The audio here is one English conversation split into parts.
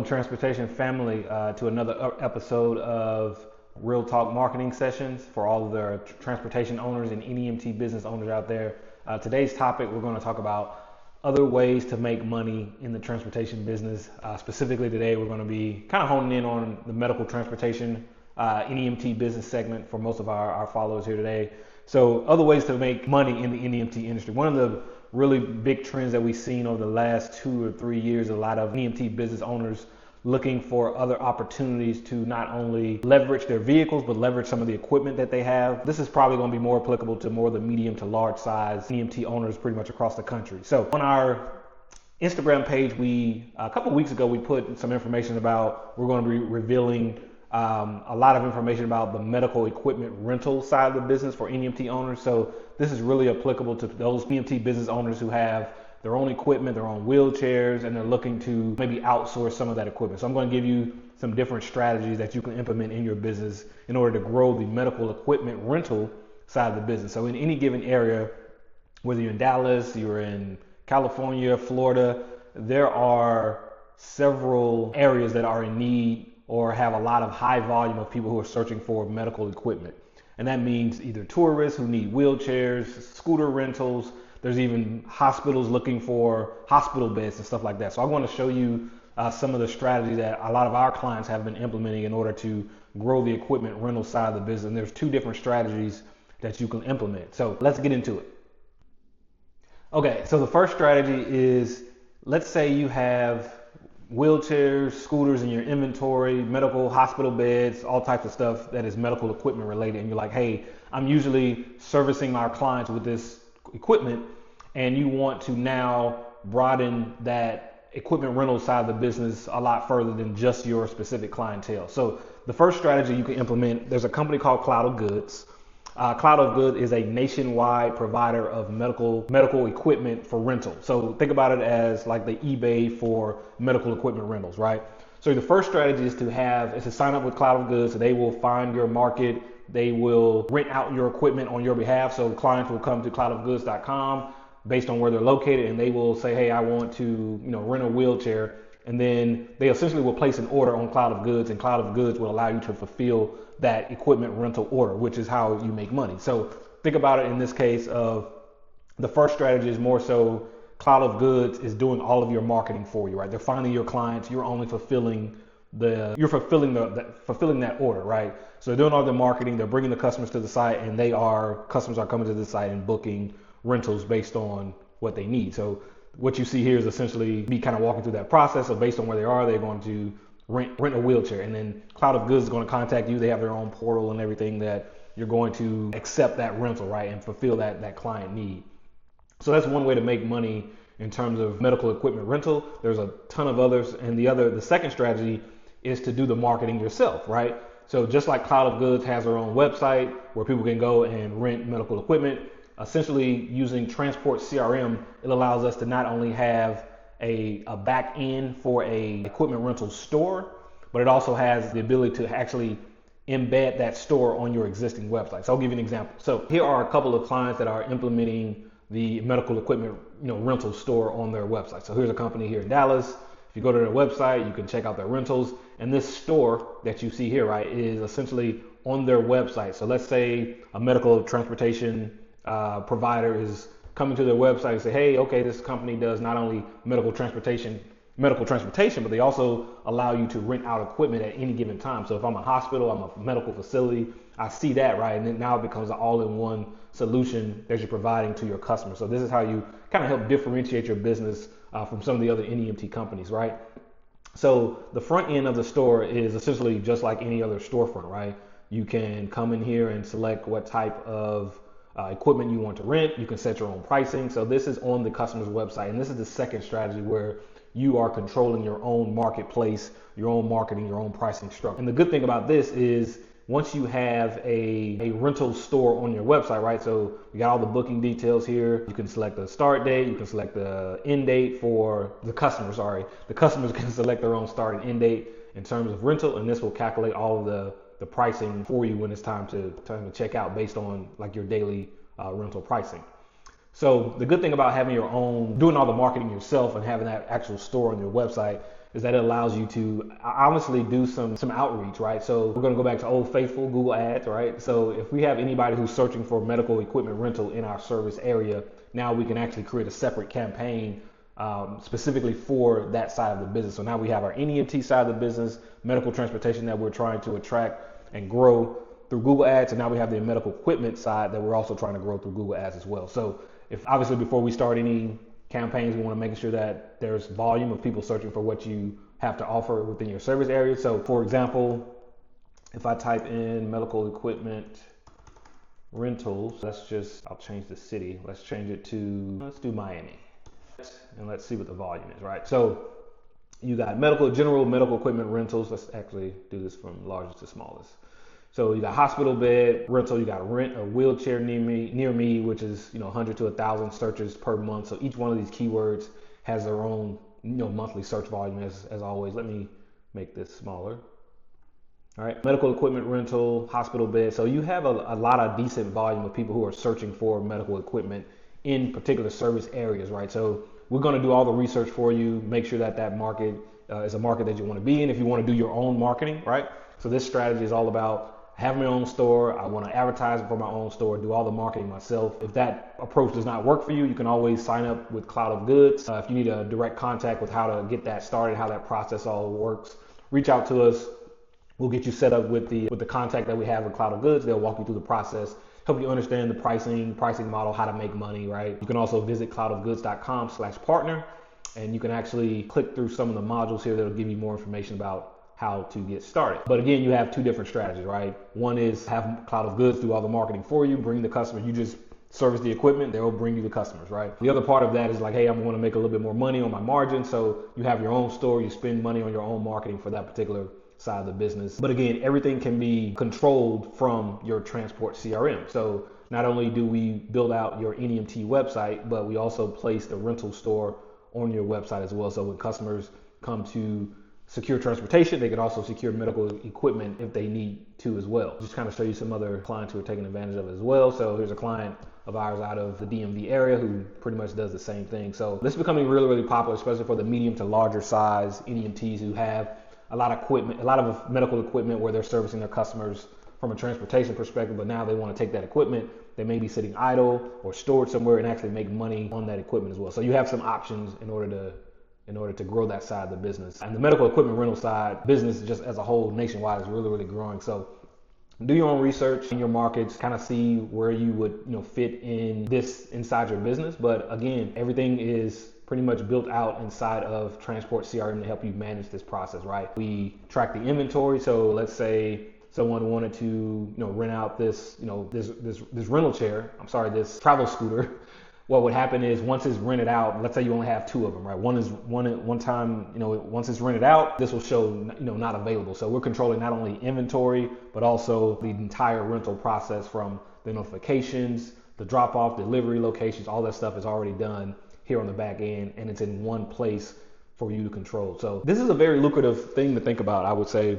transportation family to another episode of Real Talk Marketing Sessions for all of the transportation owners and NEMT business owners out there. Today's topic, we're going to talk about other ways to make money in the transportation business. Specifically today, we're going to be kind of honing in on the medical transportation NEMT business segment for most of our followers here today. So other ways to make money in the NEMT industry. One of the really big trends that we've seen over the last 2 or 3 years, a lot of NEMT business owners looking for other opportunities to not only leverage their vehicles, but leverage some of the equipment that they have. This is probably going to be more applicable to more of the medium to large size NEMT owners pretty much across the country. So on our Instagram page, a couple of weeks ago, we put some information about, we're going to be revealing a lot of information about the medical equipment rental side of the business for NEMT owners. So this is really applicable to those NEMT business owners who have their own equipment, their own wheelchairs, and they're looking to maybe outsource some of that equipment. So I'm going to give you some different strategies that you can implement in your business in order to grow the medical equipment rental side of the business. So in any given area, whether you're in Dallas, you're in California, Florida, there are several areas that are in need or have a lot of high volume of people who are searching for medical equipment. And that means either tourists who need wheelchairs, scooter rentals. There's even hospitals looking for hospital beds and stuff like that. So I want to show you some of the strategies that a lot of our clients have been implementing in order to grow the equipment rental side of the business. And there's 2 different strategies that you can implement. So let's get into it. Okay, so the first strategy is, let's say you have wheelchairs, scooters in your inventory, medical hospital beds, all types of stuff that is medical equipment related. And you're like, hey, I'm usually servicing our clients with this equipment, and you want to now broaden that equipment rental side of the business a lot further than just your specific clientele. So the first strategy you can implement, there's a company called Cloud of Goods. Cloud of Goods is a nationwide provider of medical equipment for rental. So think about it as like the eBay for medical equipment rentals, right? So the first strategy is to sign up with Cloud of Goods. So they will find your market. They will rent out your equipment on your behalf. So clients will come to cloudofgoods.com based on where they're located, and they will say, hey, I want to, rent a wheelchair. And then they essentially will place an order on Cloud of Goods, and Cloud of Goods will allow you to fulfill that equipment rental order, which is how you make money. So think about it in this case of the first strategy is more so Cloud of Goods is doing all of your marketing for you, right? They're finding your clients. You're only fulfilling fulfilling that order, right? So they're doing all the marketing. They're bringing the customers to the site, and customers are coming to the site and booking rentals based on what they need. So what you see here is essentially me kind of walking through that process. So based on where they are, they're going to rent a wheelchair, and then Cloud of Goods is going to contact you. They have their own portal and everything that you're going to accept that rental, right, and fulfill that client need. So that's one way to make money in terms of medical equipment rental. There's a ton of others, and the second strategy is to do the marketing yourself, right? So just like Cloud of Goods has their own website where people can go and rent medical equipment, essentially using Transport CRM, it allows us to not only have a back end for a equipment rental store, but it also has the ability to actually embed that store on your existing website. So I'll give you an example. So here are a couple of clients that are implementing the medical equipment rental store on their website. So here's a company here in Dallas. If you go to their website, you can check out their rentals, and this store that you see here, right, is essentially on their website. So let's say a medical transportation provider is coming to their website and say, hey, okay, this company does not only medical transportation, but they also allow you to rent out equipment at any given time. So if I'm a hospital, I'm a medical facility, I see that, right? And then now it becomes an all-in-one solution that you're providing to your customers. So this is how you kind of help differentiate your business from some of the other NEMT companies, right? So the front end of the store is essentially just like any other storefront, right? You can come in here and select what type of equipment you want to rent. You can set your own pricing. So this is on the customer's website. And this is the second strategy where you are controlling your own marketplace, your own marketing, your own pricing structure. And the good thing about this is once you have a rental store on your website, right? So you got all the booking details here. You can select the start date. You can select the end date for the customer, The customers can select their own start and end date in terms of rental. And this will calculate all of the pricing for you when it's time to check out based on like your daily rental pricing. So the good thing about having your own, doing all the marketing yourself and having that actual store on your website is that it allows you to honestly do some outreach, right? So we're going to go back to old faithful Google Ads, right? So if we have anybody who's searching for medical equipment rental in our service area, now we can actually create a separate campaign specifically for that side of the business. So now we have our NEMT side of the business, medical transportation that we're trying to attract and grow through Google Ads, and now we have the medical equipment side that we're also trying to grow through Google Ads as well. So if obviously before we start any campaigns, we want to make sure that there's volume of people searching for what you have to offer within your service area. So for example, if I type in medical equipment rentals, I'll change the city. Let's do Miami. And let's see what the volume is, right? So you got general medical equipment rentals. Let's actually do this from largest to smallest. So you got hospital bed rental, you got rent a wheelchair near me, which is 100 to 1,000 searches per month. So each one of these keywords has their own monthly search volume as always. Let me make this smaller. All right, medical equipment rental, hospital bed. So you have a lot of decent volume of people who are searching for medical equipment in particular service areas, right? So we're going to do all the research for you, make sure that market is a market that you want to be in. If you want to do your own marketing, right? So this strategy is all about having my own store. I want to advertise for my own store, do all the marketing myself. If that approach does not work for you, you can always sign up with Cloud of Goods. If you need a direct contact with how to get that started, how that process all works, reach out to us. We'll get you set up with the contact that we have with Cloud of Goods. They'll walk you through the process, help you understand the pricing model, how to make money, right? You can also visit cloudofgoods.com/partner, and you can actually click through some of the modules here that'll give you more information about how to get started. But again, you have two different strategies, right? One is have Cloud of Goods do all the marketing for you, bring the customer, you just service the equipment, they'll bring you the customers, right? The other part of that is like, hey, I'm going to make a little bit more money on my margin. So you have your own store, you spend money on your own marketing for that particular side of the business. But again, everything can be controlled from your transport CRM. So not only do we build out your NEMT website, but we also place the rental store on your website as well. So when customers come to secure transportation, they can also secure medical equipment if they need to as well. Just kind of show you some other clients who are taking advantage of it as well. So here's a client of ours out of the DMV area who pretty much does the same thing. So this is becoming really, really popular, especially for the medium to larger size NEMTs who have a lot of medical equipment where they're servicing their customers from a transportation perspective, but now they want to take that equipment. They may be sitting idle or stored somewhere and actually make money on that equipment as well. So you have some options in order to grow that side of the business. And the medical equipment rental side business just as a whole nationwide is really, really growing. So do your own research in your markets, kind of see where you would fit in this inside your business. But again, everything is pretty much built out inside of Transport CRM to help you manage this process, right? We track the inventory. So let's say someone wanted to rent out this rental chair, this travel scooter. What would happen is once it's rented out, let's say you only have two of them, right? One time, once it's rented out, this will show, not available. So we're controlling not only inventory, but also the entire rental process from the notifications, the drop off, delivery locations, all that stuff is already done here on the back end, and it's in one place for you to control. So this is a very lucrative thing to think about, I would say,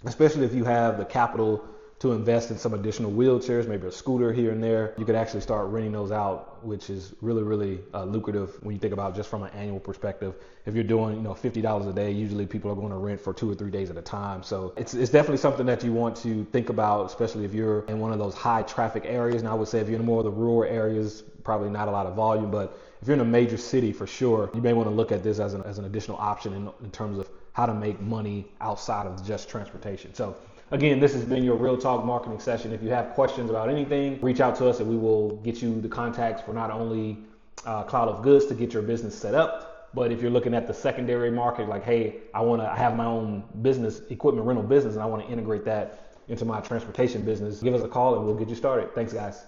especially if you have the capital to invest in some additional wheelchairs, maybe a scooter here and there. You could actually start renting those out, which is really, really lucrative when you think about just from an annual perspective. If you're doing, $50 a day, usually people are going to rent for 2 or 3 days at a time. So it's definitely something that you want to think about, especially if you're in one of those high traffic areas. And I would say if you're in more of the rural areas, probably not a lot of volume, but if you're in a major city, for sure, you may want to look at this as an additional option in terms of how to make money outside of just transportation. So again, this has been your Real Talk marketing session. If you have questions about anything, reach out to us and we will get you the contacts for not only Cloud of Goods to get your business set up, but if you're looking at the secondary market, like, hey, I have my own business, equipment rental business, and I want to integrate that into my transportation business, give us a call and we'll get you started. Thanks, guys.